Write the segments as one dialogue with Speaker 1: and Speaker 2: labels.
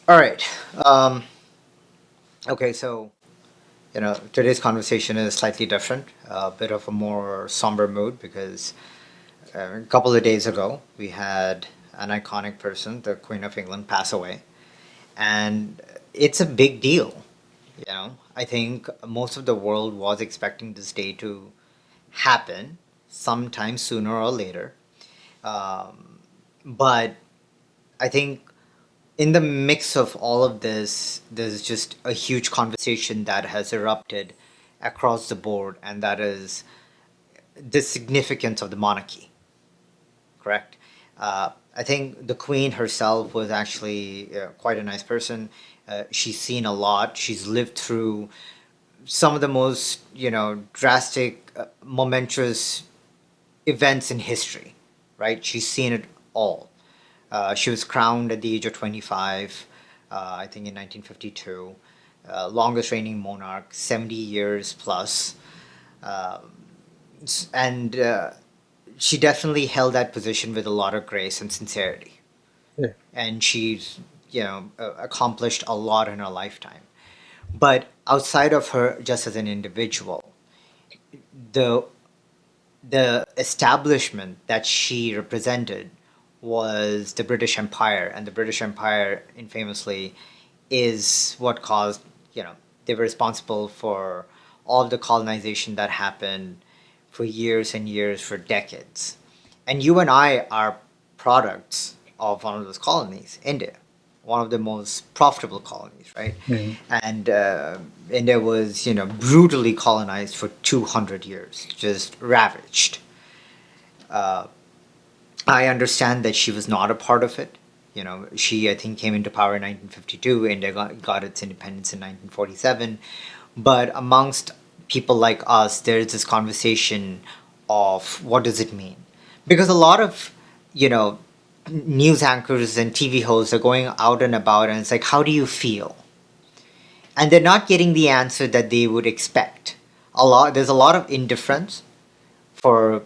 Speaker 1: All right. Um, okay, so today's conversation is slightly different, a bit of a more somber mood because a couple of days ago we had an iconic person, the Queen of England, pass away, and it's a big deal. I think most of the world was expecting this day to happen sometime sooner or later, but I think in the mix of all of this, there's just a huge conversation that has erupted across the board, and that is the significance of the monarchy, correct? I think the queen herself was actually quite a nice person. She's seen a lot. She's lived through some of the most, drastic, momentous events in history, right? She's seen it all. She was crowned at the age of 25, I think in 1952. Longest reigning monarch, 70 years plus. And she definitely held that position with a lot of grace and sincerity.
Speaker 2: Yeah.
Speaker 1: And she's, accomplished a lot in her lifetime. But outside of her, just as an individual, the the establishment that she represented was the British Empire, and the British Empire, infamously, is what caused, they were responsible for all of the colonization that happened for years and years, for decades. And you and I are products of one of those colonies, India, one of the most profitable colonies, right?
Speaker 2: Mhm.
Speaker 1: And India was, brutally colonized for 200 years, just ravaged. Uh, I understand that she was not a part of it. She, I think, came into power in 1952. India got its independence in 1947. But amongst people like us, there is this conversation of what does it mean? Because a lot of, you know, news anchors and TV hosts are going out and about, and it's like, how do you feel? And they're not getting the answer that they would expect. There's a lot of indifference. For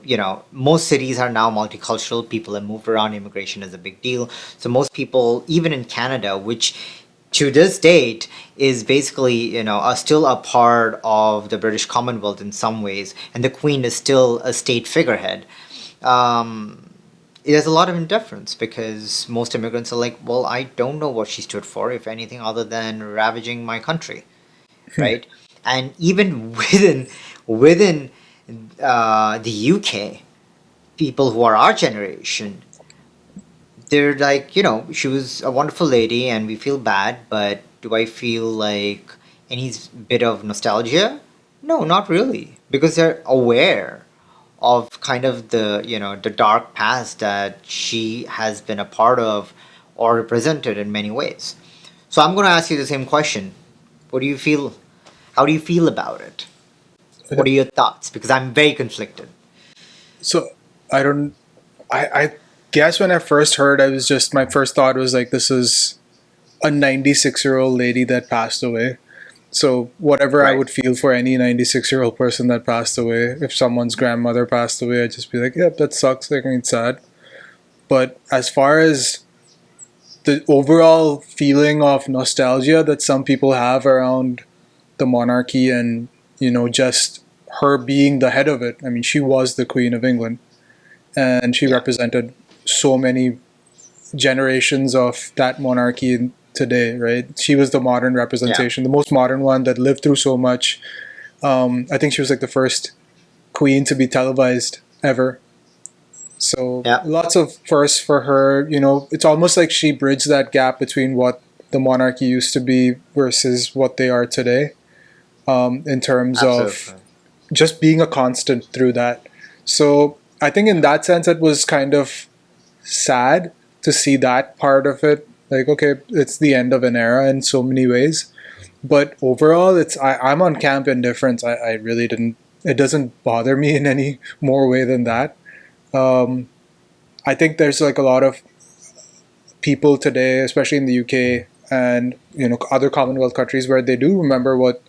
Speaker 1: most cities are now multicultural, people have moved around, immigration is a big deal, so most people, even in Canada, which to this date is basically are still a part of the British Commonwealth in some ways, and the Queen is still a state figurehead. um, there's a lot of indifference because most immigrants are like, well, I don't know what she stood for, if anything, other than ravaging my country, right? And even within the UK, people who are our generation, they're like, she was a wonderful lady, and we feel bad, but do I feel like any bit of nostalgia? No, not really, because they're aware of kind of the dark past that she has been a part of or represented in many ways. So I'm going to ask you the same question. What do you feel? How do you feel about it? What are your thoughts? Because I'm very conflicted.
Speaker 2: So I don't. I guess when I first heard, I was just my first thought was like, this is a 96-year-old lady that passed away. So whatever I
Speaker 1: Right.
Speaker 2: would feel for any 96-year-old person that passed away, if someone's grandmother passed away, I'd just be like, yep, that sucks. Like, I mean, it's sad. But as far as the overall feeling of nostalgia that some people have around the monarchy and just her being the head of it, I mean, she was the Queen of England and she
Speaker 1: Yeah.
Speaker 2: represented so many generations of that monarchy today, right? She was the modern
Speaker 1: Yeah.
Speaker 2: representation, the most modern one that lived through so much. I think she was like the first queen to be televised ever. So
Speaker 1: Yeah.
Speaker 2: lots of firsts for her. It's almost like she bridged that gap between what the monarchy used to be versus what they are today, in terms of
Speaker 1: Absolutely.
Speaker 2: just being a constant through that. So I think in that sense, it was kind of sad to see that part of it. Like, okay, it's the end of an era in so many ways. But overall, I'm on camp indifference. I really didn't. It doesn't bother me in any more way than that. Um, I think there's like a lot of people today, especially in the UK and other Commonwealth countries, where they do remember what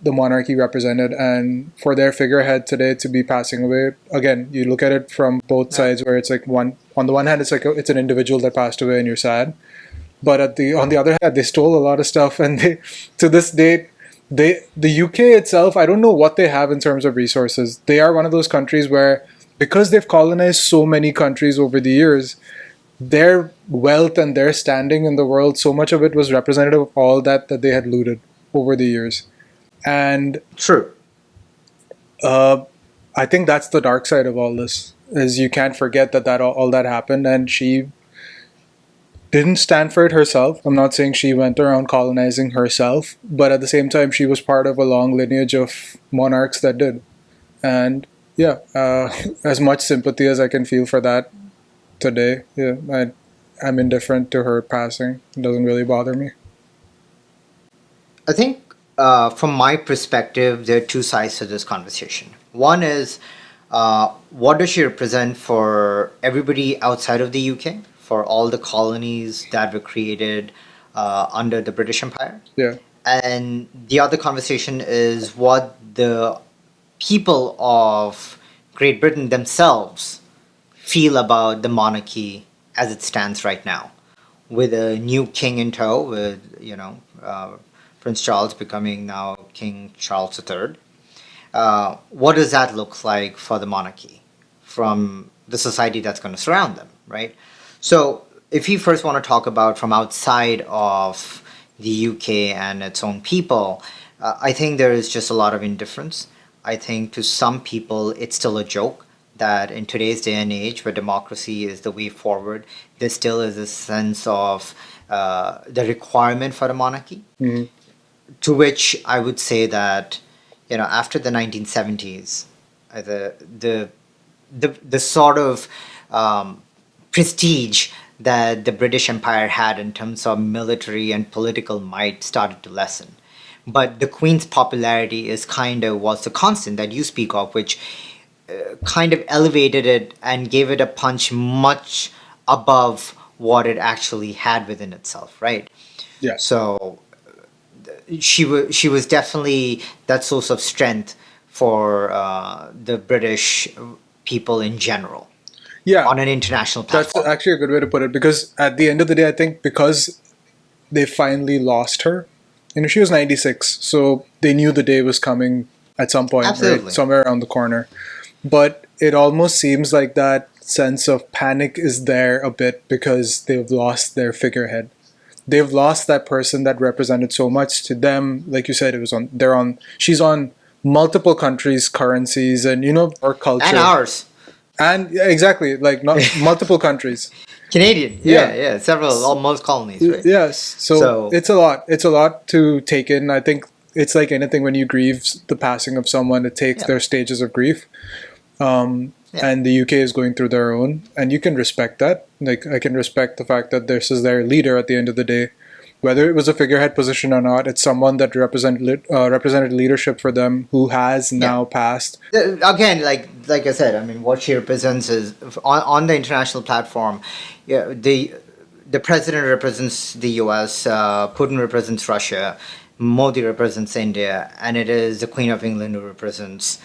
Speaker 2: the monarchy represented, and for their figurehead today to be passing away. Again, you look at it from both
Speaker 1: Yeah.
Speaker 2: sides, where it's like, one on the one hand, it's like it's an individual that passed away and you're sad, But on the other hand, they stole a lot of stuff, and they to this date, the UK itself, I don't know what they have in terms of resources. They are one of those countries where, because they've colonized so many countries over the years, their wealth and their standing in the world, so much of it was representative of all that they had looted over the years. And
Speaker 1: True.
Speaker 2: uh, I think that's the dark side of all this. Is you can't forget that all that happened, and she didn't stand for it herself. I'm not saying she went around colonizing herself, but at the same time, she was part of a long lineage of monarchs that did. And yeah, as much sympathy as I can feel for that today, yeah, I'm indifferent to her passing. It doesn't really bother me.
Speaker 1: I think, from my perspective, there are two sides to this conversation. One is, what does she represent for everybody outside of the UK, for all the colonies that were created under the British Empire?
Speaker 2: Yeah,
Speaker 1: And the other conversation is what the people of Great Britain themselves feel about the monarchy as it stands right now, with a new king in tow, with Prince Charles becoming now King Charles III. What does that look like for the monarchy from the society that's going to surround them, right? So, if you first want to talk about from outside of the UK and its own people, I think there is just a lot of indifference. I think to some people, it's still a joke that in today's day and age, where democracy is the way forward, there still is a sense of the requirement for the monarchy.
Speaker 2: hmm
Speaker 1: To which I would say that, after the 1970s, the sort of prestige that the British Empire had in terms of military and political might started to lessen. But the Queen's popularity is kind of was the constant that you speak of, which kind of elevated it and gave it a punch much above what it actually had within itself, right?
Speaker 2: yeah,
Speaker 1: So she was definitely that source of strength for the British people in general
Speaker 2: yeah.
Speaker 1: on an international
Speaker 2: That's
Speaker 1: platform.
Speaker 2: actually a good way to put it, because at the end of the day, I think because they finally lost her, she was 96, so they knew the day was coming at some point, right?
Speaker 1: Absolutely.
Speaker 2: Somewhere around the corner. But it almost seems like that sense of panic is there a bit because they've lost their figurehead. They've lost that person that represented so much to them. Like you said, it was on. She's on multiple countries' currencies, and our
Speaker 1: And
Speaker 2: culture.
Speaker 1: ours,
Speaker 2: And yeah, exactly, like not multiple countries.
Speaker 1: Canadian, yeah,
Speaker 2: Yeah.
Speaker 1: yeah, several, almost colonies, right?
Speaker 2: Yes. So
Speaker 1: So
Speaker 2: it's a lot. It's a lot to take in. I think it's like anything when you grieve the passing of someone, it takes
Speaker 1: yeah,
Speaker 2: their stages of grief.
Speaker 1: yeah,
Speaker 2: And the UK is going through their own, and you can respect that. Like I can respect the fact that this is their leader at the end of the day, whether it was a figurehead position or not. It's someone that represented leadership for them who has
Speaker 1: yeah.
Speaker 2: now passed.
Speaker 1: Again, like I said, I mean, what she represents is on the international platform. Yeah, the president represents the U.S., Putin represents Russia, Modi represents India, and it is the Queen of England who represents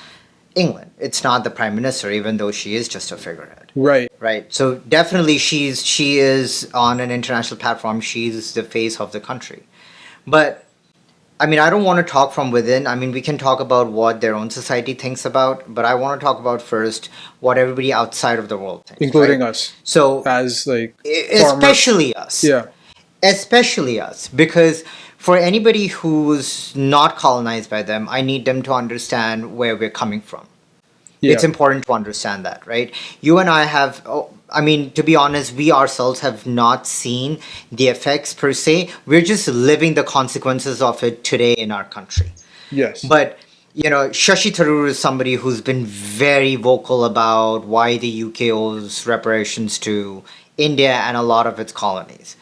Speaker 1: England. It's not the prime minister, even though she is just a figurehead,
Speaker 2: Right.
Speaker 1: right? So definitely, she is on an international platform. She's the face of the country, but I mean, I don't want to talk from within. I mean, we can talk about what their own society thinks about, but I want to talk about first what everybody outside of the world thinks, right?
Speaker 2: Including us
Speaker 1: So,
Speaker 2: as like former.
Speaker 1: especially us,
Speaker 2: Yeah.
Speaker 1: because for anybody who's not colonized by them, I need them to understand where we're coming from. It's
Speaker 2: Yeah.
Speaker 1: important to understand that, right? You and I have, I mean, to be honest, we ourselves have not seen the effects per se. We're just living the consequences of it today in our country.
Speaker 2: Yes.
Speaker 1: But, Shashi Tharoor is somebody who's been very vocal about why the UK owes reparations to India and a lot of its colonies.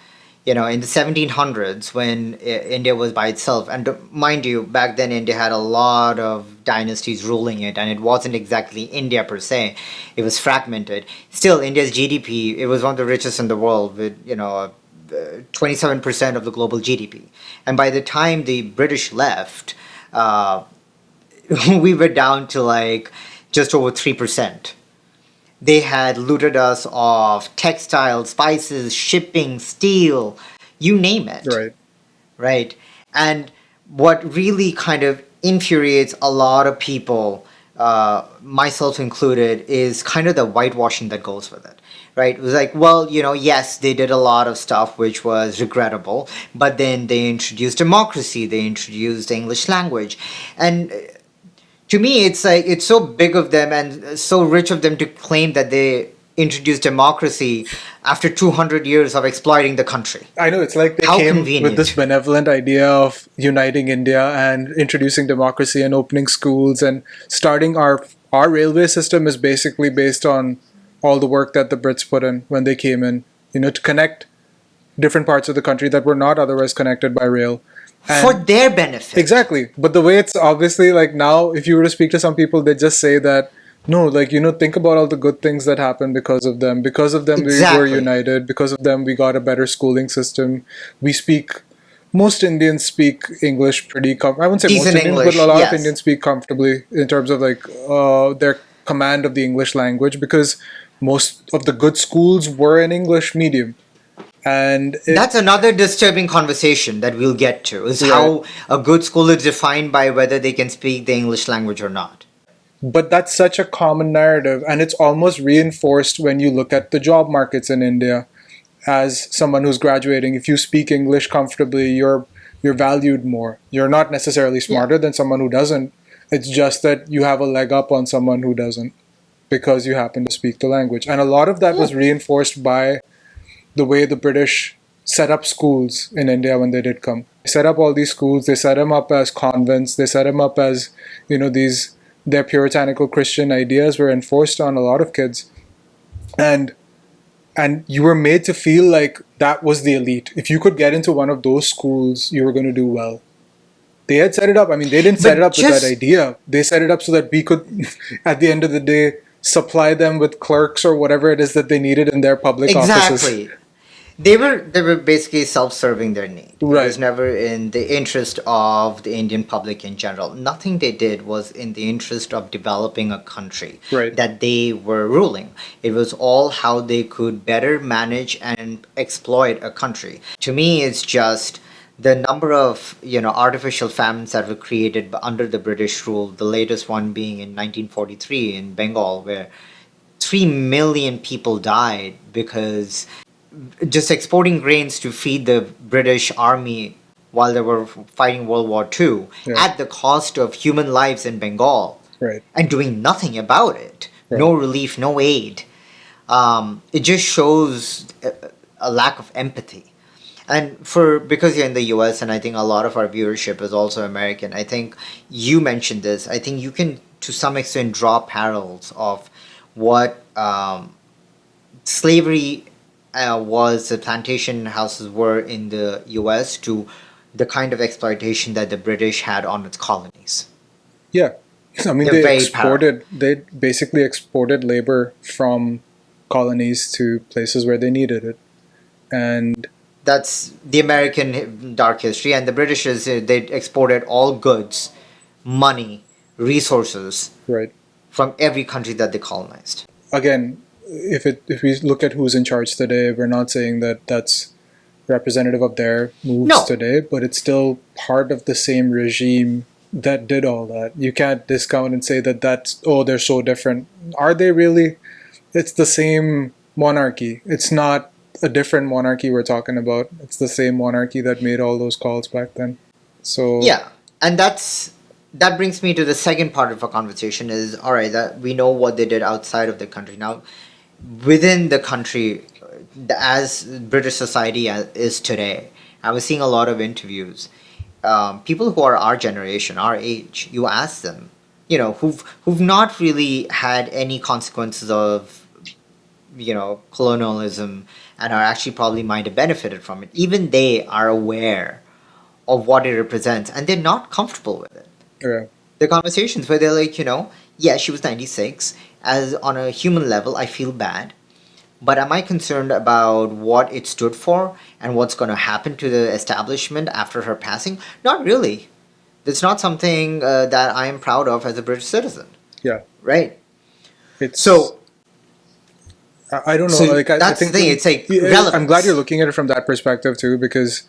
Speaker 1: In the 1700s, when India was by itself, and mind you, back then India had a lot of dynasties ruling it, and it wasn't exactly India per se. It was fragmented. Still, India's GDP, it was one of the richest in the world, with 27% of the global GDP. And by the time the British left, we were down to like just over 3%. They had looted us of textiles, spices, shipping, steel, you name it,
Speaker 2: Right.
Speaker 1: right? And what really kind of infuriates a lot of people, myself included, is kind of the whitewashing that goes with it. Right? It was like, well, yes, they did a lot of stuff which was regrettable, but then they introduced democracy, they introduced the English language. And to me, it's like it's so big of them and so rich of them to claim that they introduced democracy after 200 years of exploiting the country.
Speaker 2: I know it's like they
Speaker 1: How
Speaker 2: came with this
Speaker 1: convenient.
Speaker 2: benevolent idea of uniting India and introducing democracy and opening schools and starting our railway system is basically based on all the work that the Brits put in when they came in, to connect different parts of the country that were not otherwise connected by rail.
Speaker 1: For
Speaker 2: And
Speaker 1: their benefit.
Speaker 2: exactly. But the way it's obviously like now, if you were to speak to some people, they just say that no, like, think about all the good things that happened because of them. Because of them, we were
Speaker 1: Exactly.
Speaker 2: united. Because of them, we got a better schooling system. We speak, most Indians speak English pretty, I wouldn't say most
Speaker 1: Decent
Speaker 2: Indians, but a
Speaker 1: English,
Speaker 2: lot of
Speaker 1: yes.
Speaker 2: Indians speak comfortably in terms of like their command of the English language because most of the good schools were in English medium. And
Speaker 1: That's another disturbing conversation that we'll get to, is
Speaker 2: right.
Speaker 1: how a good school is defined by whether they can speak the English language or not.
Speaker 2: But that's such a common narrative, and it's almost reinforced when you look at the job markets in India. As someone who's graduating, if you speak English comfortably, you're valued more. You're not necessarily
Speaker 1: Yeah.
Speaker 2: smarter than someone who doesn't. It's just that you have a leg up on someone who doesn't because you happen to speak the language. And a lot of that
Speaker 1: Yeah.
Speaker 2: was reinforced by the way the British set up schools in India when they did come. They set up all these schools, they set them up as convents, they set them up as, these their puritanical Christian ideas were enforced on a lot of kids. And you were made to feel like that was the elite. If you could get into one of those schools, you were going to do well. They had set it up. I mean, they didn't set it
Speaker 1: But
Speaker 2: up with that
Speaker 1: just
Speaker 2: idea. They set it up so that we could, at the end of the day, supply them with clerks or whatever it is that they needed in their public offices.
Speaker 1: exactly. They were basically self-serving their need. It was
Speaker 2: Right,
Speaker 1: never in the interest of the Indian public in general. Nothing they did was in the interest of developing a country
Speaker 2: right.
Speaker 1: that they were ruling. It was all how they could better manage and exploit a country. To me, it's just the number of artificial famines that were created under the British rule. The latest one being in 1943 in Bengal, where 3 million people died because just exporting grains to feed the British army while they were fighting World War II
Speaker 2: Yeah,
Speaker 1: at the cost of human lives in Bengal
Speaker 2: right,
Speaker 1: and doing nothing about it.
Speaker 2: right.
Speaker 1: No relief, no aid. It just shows a lack of empathy. And because you're in the US and I think a lot of our viewership is also American, I think you mentioned this. I think you can to some extent draw parallels of what slavery was, the plantation houses were in the US, to the kind of exploitation that the British had on its colonies.
Speaker 2: Yeah. I mean,
Speaker 1: They're very parallel.
Speaker 2: they basically exported labor from colonies to places where they needed it. And
Speaker 1: That's the American dark history, and the British is they exported all goods, money, resources
Speaker 2: right.
Speaker 1: from every country that they colonized.
Speaker 2: Again, if we look at who's in charge today, we're not saying that that's representative of their moves
Speaker 1: No,
Speaker 2: today, but it's still part of the same regime that did all that. You can't discount and say that that's, oh, they're so different. Are they really? It's the same monarchy. It's not a different monarchy we're talking about. It's the same monarchy that made all those calls back then. So,
Speaker 1: yeah, and that brings me to the second part of our conversation. Is all right that we know what they did outside of the country. Now, within the country, as British society is today, I was seeing a lot of interviews. People who are our generation, our age, you ask them, who've not really had any consequences of colonialism and are actually probably might have benefited from it. Even they are aware of what it represents, and they're not comfortable with it.
Speaker 2: yeah.
Speaker 1: The conversations where they're like, yeah, she was 96. As on a human level, I feel bad. But am I concerned about what it stood for and what's going to happen to the establishment after her passing? Not really. It's not something that I am proud of as a British citizen,
Speaker 2: Yeah.
Speaker 1: right?
Speaker 2: It's
Speaker 1: So,
Speaker 2: I don't know.
Speaker 1: So
Speaker 2: Like I
Speaker 1: that's the
Speaker 2: think
Speaker 1: thing. It's like
Speaker 2: I'm glad you're
Speaker 1: relevance.
Speaker 2: looking at it from that perspective too, because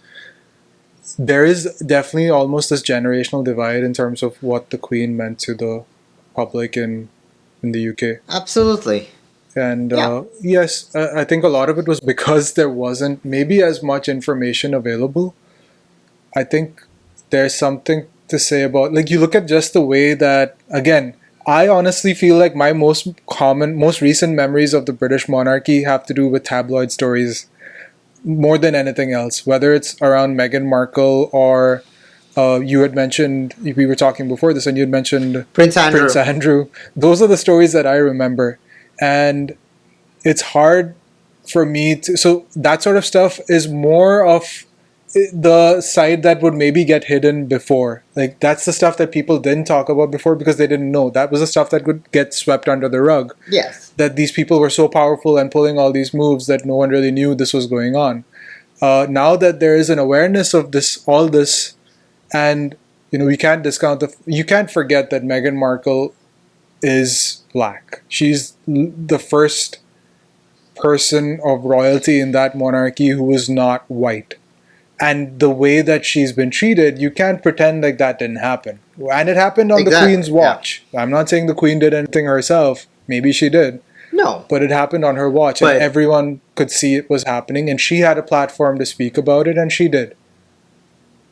Speaker 2: there is definitely almost this generational divide in terms of what the Queen meant to the public in the UK.
Speaker 1: Absolutely.
Speaker 2: And
Speaker 1: Yeah.
Speaker 2: yes, I think a lot of it was because there wasn't maybe as much information available. I think there's something to say about, like, you look at just the way that, again, I honestly feel like my most recent memories of the British monarchy have to do with tabloid stories more than anything else, whether it's around Meghan Markle or you had mentioned, we were talking before this, and you had mentioned
Speaker 1: Prince
Speaker 2: Prince
Speaker 1: Andrew.
Speaker 2: Andrew. Those are the stories that I remember. And it's hard for me to, so that sort of stuff is more of the side that would maybe get hidden before. Like, that's the stuff that people didn't talk about before because they didn't know. That was the stuff that would get swept under the rug,
Speaker 1: Yes.
Speaker 2: that these people were so powerful and pulling all these moves that no one really knew this was going on. Now that there is an awareness of this, all this, and we can't discount you can't forget that Meghan Markle is black. She's the first person of royalty in that monarchy who is not white. And the way that she's been treated, you can't pretend like that didn't happen. And it happened on the
Speaker 1: Exactly.
Speaker 2: Queen's
Speaker 1: Yeah.
Speaker 2: watch. I'm not saying the Queen did anything herself. Maybe she did.
Speaker 1: No.
Speaker 2: But it happened on her watch, and
Speaker 1: But
Speaker 2: everyone could see it was happening. And she had a platform to speak about it, and she did.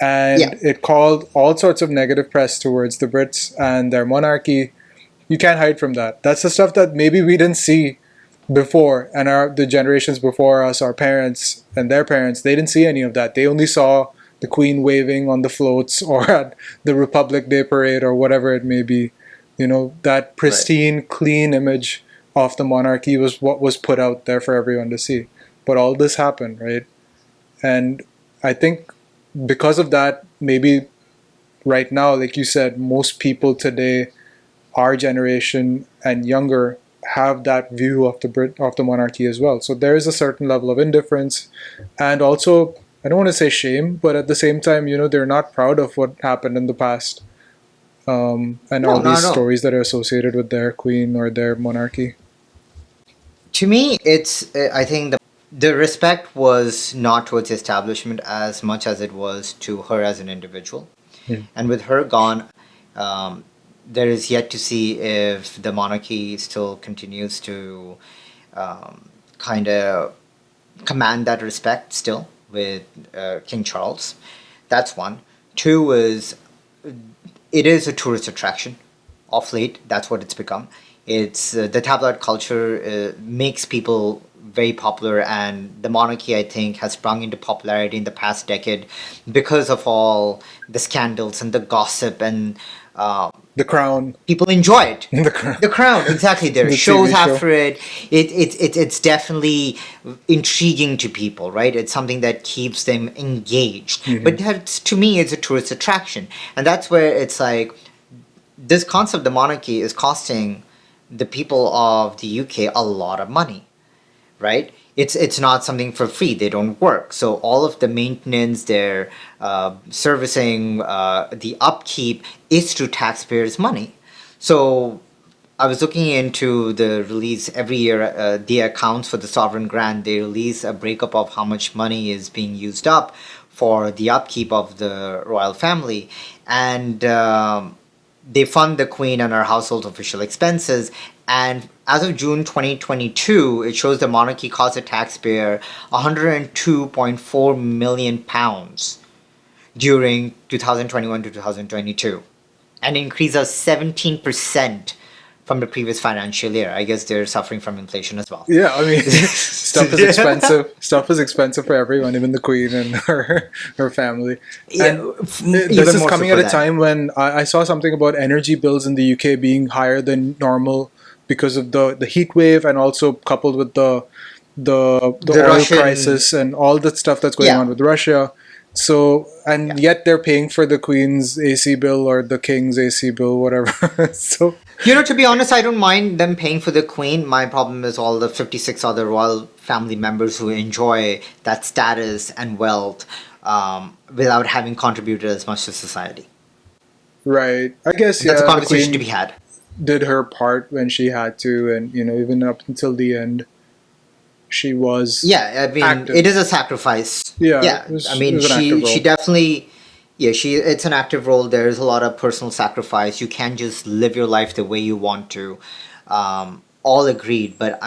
Speaker 1: yeah.
Speaker 2: And it called all sorts of negative press towards the Brits and their monarchy. You can't hide from that. That's the stuff that maybe we didn't see before, and the generations before us, our parents and their parents, they didn't see any of that. They only saw the Queen waving on the floats or at the Republic Day parade or whatever it may be. That
Speaker 1: Right.
Speaker 2: pristine, clean image of the monarchy was what was put out there for everyone to see. But all this happened, right? And I think because of that, maybe right now, like you said, most people today, our generation and younger, have that view of the monarchy as well. So there is a certain level of indifference, and also, I don't want to say shame, but at the same time, they're not proud of what happened in the past, and
Speaker 1: No,
Speaker 2: all
Speaker 1: not
Speaker 2: these
Speaker 1: at all.
Speaker 2: stories that are associated with their queen or their monarchy.
Speaker 1: To me, it's. I think the respect was not towards the establishment as much as it was to her as an individual.
Speaker 2: Mm.
Speaker 1: And with her gone, um, there is yet to see if the monarchy still continues to kind of command that respect still with King Charles. That's one. Two is it is a tourist attraction of late. That's what it's become. It's the tabloid culture makes people very popular, and the monarchy, I think, has sprung into popularity in the past decade because of all the scandals and the gossip, and uh,
Speaker 2: The Crown.
Speaker 1: people enjoy it.
Speaker 2: The Crown.
Speaker 1: The Crown, exactly. There are
Speaker 2: The
Speaker 1: shows
Speaker 2: TV show.
Speaker 1: after it. It's definitely intriguing to people, right? It's something that keeps them engaged.
Speaker 2: Hmm.
Speaker 1: But that's, to me, it's a tourist attraction, and that's where it's like this concept, the monarchy, is costing the people of the UK a lot of money, right? It's not something for free. They don't work. So all of the maintenance, their servicing, the upkeep is through taxpayers' money. So I was looking into the release every year, the accounts for the sovereign grant. They release a breakup of how much money is being used up for the upkeep of the royal family, and they fund the queen and her household official expenses. And as of June 2022, it shows the monarchy cost the taxpayer 102.4 million pounds during 2021 to 2022, an increase of 17% from the previous financial year. I guess they're suffering from inflation as well.
Speaker 2: Yeah, I mean, stuff is expensive. Stuff is expensive for everyone, even the queen and her family.
Speaker 1: Yeah,
Speaker 2: And this
Speaker 1: even
Speaker 2: is
Speaker 1: more so
Speaker 2: coming
Speaker 1: for
Speaker 2: at a
Speaker 1: them.
Speaker 2: time when I saw something about energy bills in the UK being higher than normal because of the heat wave, and also coupled with the
Speaker 1: The
Speaker 2: oil
Speaker 1: Russian,
Speaker 2: crisis and all the stuff that's going on
Speaker 1: yeah,
Speaker 2: with Russia. So,
Speaker 1: yeah.
Speaker 2: and yet they're paying for the queen's AC bill or the king's AC bill, whatever. So,
Speaker 1: To be honest, I don't mind them paying for the queen. My problem is all the 56 other royal family members who enjoy that status and wealth without having contributed as much to society.
Speaker 2: right, I guess,
Speaker 1: That's a
Speaker 2: yeah, the
Speaker 1: conversation to
Speaker 2: queen
Speaker 1: be had.
Speaker 2: did her part when she had to, and even up until the end. she was
Speaker 1: Yeah, I mean,
Speaker 2: active.
Speaker 1: it is a sacrifice.
Speaker 2: Yeah,
Speaker 1: Yeah, I
Speaker 2: it
Speaker 1: mean,
Speaker 2: was an active
Speaker 1: she
Speaker 2: role.
Speaker 1: definitely, yeah, she it's an active role. There's a lot of personal sacrifice. You can't just live your life the way you want to. All agreed, but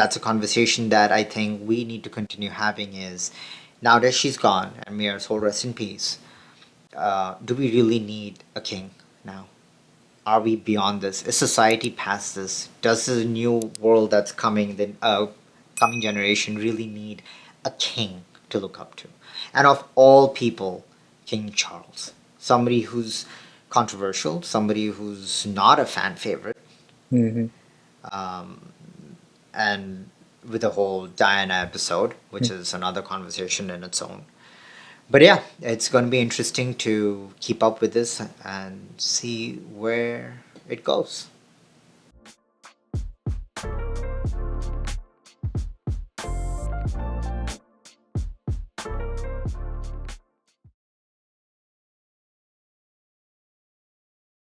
Speaker 1: that's a conversation that I think we need to continue having. Is now that she's gone, and may her soul rest in peace. Do we really need a king now? Are we beyond this? Is society past this? Does the new world that's coming, the coming generation, really need a king to look up to? And of all people, King Charles, somebody who's controversial, somebody who's not a fan favorite,
Speaker 2: Hmm.
Speaker 1: and with the whole Diana episode, which is another conversation in its own. But yeah, it's going to be interesting to keep up with this and see where it goes.